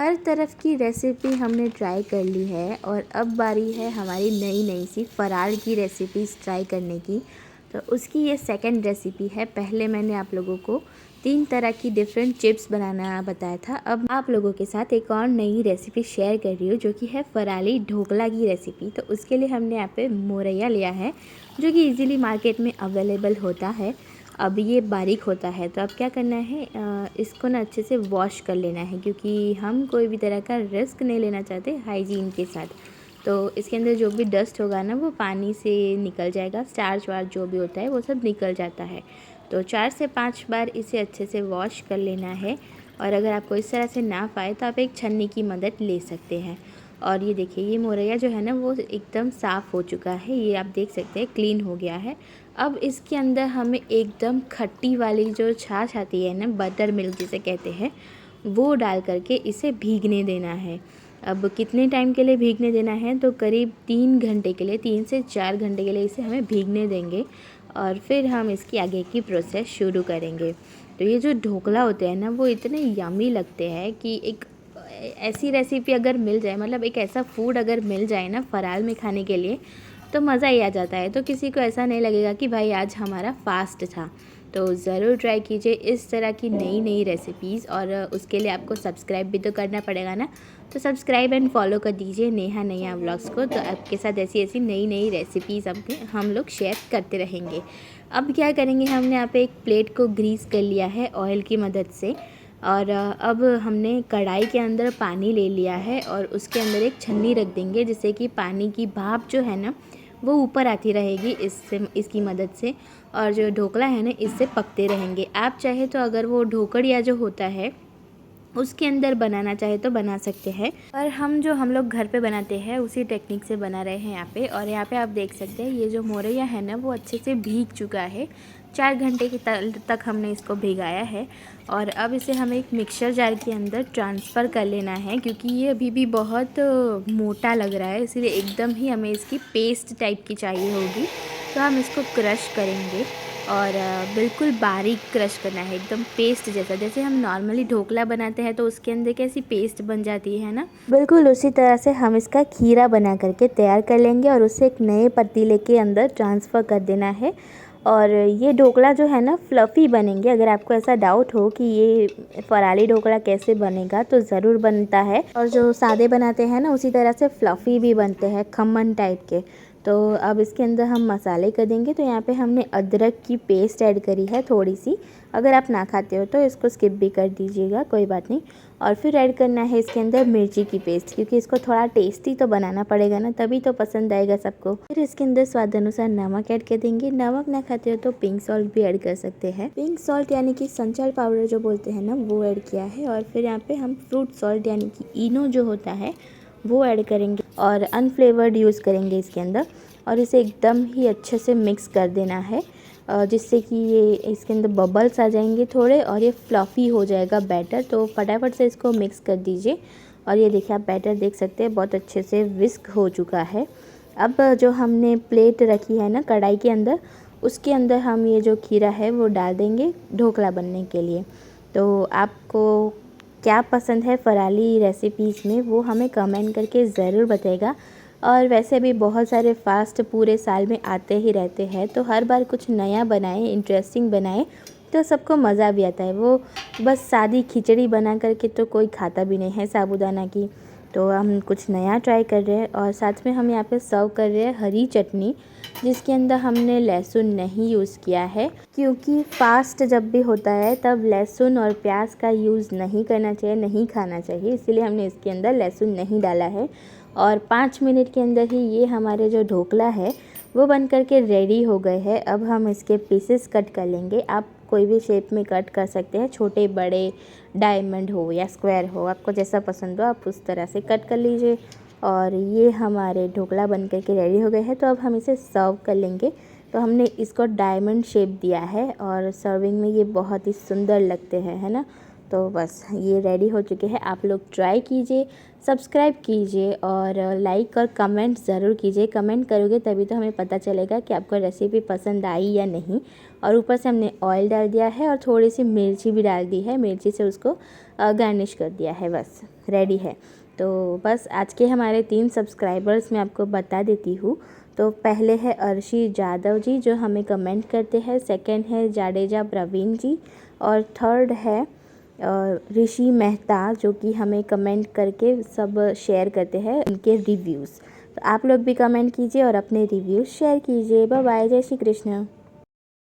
हर तरफ की रेसिपी हमने ट्राई कर ली है और अब बारी है हमारी नई नई सी फ़रार की रेसिपीज़ ट्राई करने की। तो उसकी ये सेकंड रेसिपी है। पहले मैंने आप लोगों को 3 तरह की डिफरेंट चिप्स बनाना बताया था। अब आप लोगों के साथ एक और नई रेसिपी शेयर कर रही हूँ जो कि है फ़राली ढोकला की रेसिपी। तो उसके लिए हमने यहाँ पे मोरैया लिया है जो कि इजीली मार्केट में अवेलेबल होता है। अब ये बारीक होता है तो अब क्या करना है, इसको ना अच्छे से वॉश कर लेना है क्योंकि हम कोई भी तरह का रिस्क नहीं लेना चाहते हाइजीन के साथ। तो इसके अंदर जो भी डस्ट होगा ना वो पानी से निकल जाएगा, स्टार्च वार्च जो भी होता है वो सब निकल जाता है। तो 4 से 5 बार इसे अच्छे से वॉश कर लेना है। और अगर आपको इस तरह से ना पाए तो आप एक छन्नी की मदद ले सकते हैं। और ये देखिए, ये मोरैया जो है ना वो एकदम साफ़ हो चुका है, ये आप देख सकते हैं क्लीन हो गया है। अब इसके अंदर हमें एकदम खट्टी वाली जो छाछ आती है ना, बटर मिल्क जिसे कहते हैं, वो डाल करके इसे भीगने देना है। अब कितने टाइम के लिए भीगने देना है, तो करीब 3 घंटे के लिए, 3 से 4 घंटे के लिए इसे हमें भीगने देंगे और फिर हम इसकी आगे की प्रोसेस शुरू करेंगे। तो ये जो ढोकला होते हैं ना वो इतने यम्मी लगते हैं कि एक ऐसी रेसिपी अगर मिल जाए, मतलब एक ऐसा फूड अगर मिल जाए ना फ़राल में खाने के लिए, तो मज़ा ही आ जाता है। तो किसी को ऐसा नहीं लगेगा कि भाई आज हमारा फ़ास्ट था। तो ज़रूर ट्राई कीजिए इस तरह की नई नई रेसिपीज़। और उसके लिए आपको सब्सक्राइब भी तो करना पड़ेगा ना, तो सब्सक्राइब एंड फॉलो कर दीजिए नेहा नैया व्लॉग्स को। तो आपके साथ ऐसी ऐसी नई नई रेसिपीज़ हम लोग शेयर करते रहेंगे। अब क्या करेंगे, हमने यहाँ पे एक प्लेट को ग्रीस कर लिया है ऑयल की मदद से। और अब हमने कढ़ाई के अंदर पानी ले लिया है और उसके अंदर एक छन्नी रख देंगे जिससे कि पानी की भाप जो है ना वो ऊपर आती रहेगी इसकी मदद से। और जो ढोकला है ना इससे पकते रहेंगे। आप चाहे तो अगर वो ढोकड़िया जो होता है उसके अंदर बनाना चाहे तो बना सकते हैं, पर हम लोग घर पे बनाते हैं उसी टेक्निक से बना रहे हैं यहाँ पे। और यहाँ पे आप देख सकते हैं ये जो मोरैया है ना वो अच्छे से भीग चुका है। 4 घंटे के तक हमने इसको भिगाया है। और अब इसे हमें एक मिक्सर जार के अंदर ट्रांसफ़र कर लेना है क्योंकि ये अभी भी बहुत मोटा लग रहा है, इसलिए एकदम ही हमें इसकी पेस्ट टाइप की चाहिए होगी। तो हम इसको क्रश करेंगे और बिल्कुल बारीक क्रश करना है, एकदम पेस्ट जैसा। जैसे हम नॉर्मली ढोकला बनाते हैं तो उसके अंदर कैसी पेस्ट बन जाती है ना, बिल्कुल उसी तरह से हम इसका खीरा बना करके तैयार कर लेंगे और उसे एक नए पतीले के अंदर ट्रांसफ़र कर देना है। और ये ढोकला जो है ना फ्लफ़ी बनेंगे। अगर आपको ऐसा डाउट हो कि ये फ़राली ढोकला कैसे बनेगा, तो ज़रूर बनता है। और जो सादे बनाते हैं ना उसी तरह से फ्लफ़ी भी बनते हैं, खमन टाइप के। तो अब इसके अंदर हम मसाले कर देंगे। तो यहाँ पे हमने अदरक की पेस्ट ऐड करी है थोड़ी सी। अगर आप ना खाते हो तो इसको स्किप भी कर दीजिएगा, कोई बात नहीं। और फिर ऐड करना है इसके अंदर मिर्ची की पेस्ट, क्योंकि इसको थोड़ा टेस्टी तो बनाना पड़ेगा ना, तभी तो पसंद आएगा सबको। फिर इसके अंदर स्वाद अनुसार नमक ऐड कर देंगे। नमक ना खाते हो तो पिंक सॉल्ट भी ऐड कर सकते हैं। पिंक सॉल्ट यानी कि संचल पाउडर जो बोलते हैं ना, वो ऐड किया है। और फिर यहाँ पे हम फ्रूट सॉल्ट यानी कि इनो जो होता है वो ऐड करेंगे और अनफ्लेवर्ड यूज़ करेंगे इसके अंदर। और इसे एकदम ही अच्छे से मिक्स कर देना है जिससे कि ये इसके अंदर बबल्स आ जाएंगे थोड़े और ये फ्लफ़ी हो जाएगा बैटर। तो फटाफट से इसको मिक्स कर दीजिए। और ये देखिए, आप बैटर देख सकते हैं बहुत अच्छे से विस्क हो चुका है। अब जो हमने प्लेट रखी है ना कढ़ाई के अंदर, उसके अंदर हम ये जो खीरा है वो डाल देंगे ढोकला बनने के लिए। तो आपको क्या पसंद है फ़राली रेसिपीज़ में, वो हमें कमेंट करके ज़रूर बताइएगा। और वैसे भी बहुत सारे फ़ास्ट पूरे साल में आते ही रहते हैं, तो हर बार कुछ नया बनाएं, इंटरेस्टिंग बनाएं, तो सबको मज़ा भी आता है। वो बस सादी खिचड़ी बना करके तो कोई खाता भी नहीं है साबूदाना की। तो हम कुछ नया ट्राई कर रहे हैं। और साथ में हम यहाँ पे सर्व कर रहे हैं हरी चटनी, जिसके अंदर हमने लहसुन नहीं यूज़ किया है क्योंकि फ़ास्ट जब भी होता है तब लहसुन और प्याज का यूज़ नहीं करना चाहिए, नहीं खाना चाहिए, इसीलिए हमने इसके अंदर लहसुन नहीं डाला है। और 5 मिनट के अंदर ही ये हमारे जो ढोकला है वो बन करके रेडी हो गए हैं। अब हम इसके पीसेस कट कर लेंगे। आप कोई भी शेप में कट कर सकते हैं, छोटे बड़े, डायमंड हो या स्क्वायर हो, आपको जैसा पसंद हो आप उस तरह से कट कर लीजिए। और ये हमारे ढोकला बन करके रेडी हो गए हैं। तो अब हम इसे सर्व कर लेंगे। तो हमने इसको डायमंड शेप दिया है और सर्विंग में ये बहुत ही सुंदर लगते हैं, है ना। तो बस ये रेडी हो चुके हैं। आप लोग ट्राई कीजिए, सब्सक्राइब कीजिए और लाइक और कमेंट ज़रूर कीजिए। कमेंट करोगे तभी तो हमें पता चलेगा कि आपको रेसिपी पसंद आई या नहीं। और ऊपर से हमने ऑयल डाल दिया है और थोड़ी सी मिर्ची भी डाल दी है, मिर्ची से उसको गार्निश कर दिया है। बस रेडी है। तो बस आज के हमारे 3 सब्सक्राइबर्स मैं आपको बता देती हूँ। तो पहले है अर्शी जादव जी जो हमें कमेंट करते हैं, सेकंड है जाडेजा प्रवीण जी और थर्ड है ऋषि मेहता जो कि हमें कमेंट करके सब शेयर करते हैं उनके रिव्यूज़। तो आप लोग भी कमेंट कीजिए और अपने रिव्यूज़ शेयर कीजिए। बाय बाय, जय श्री कृष्ण।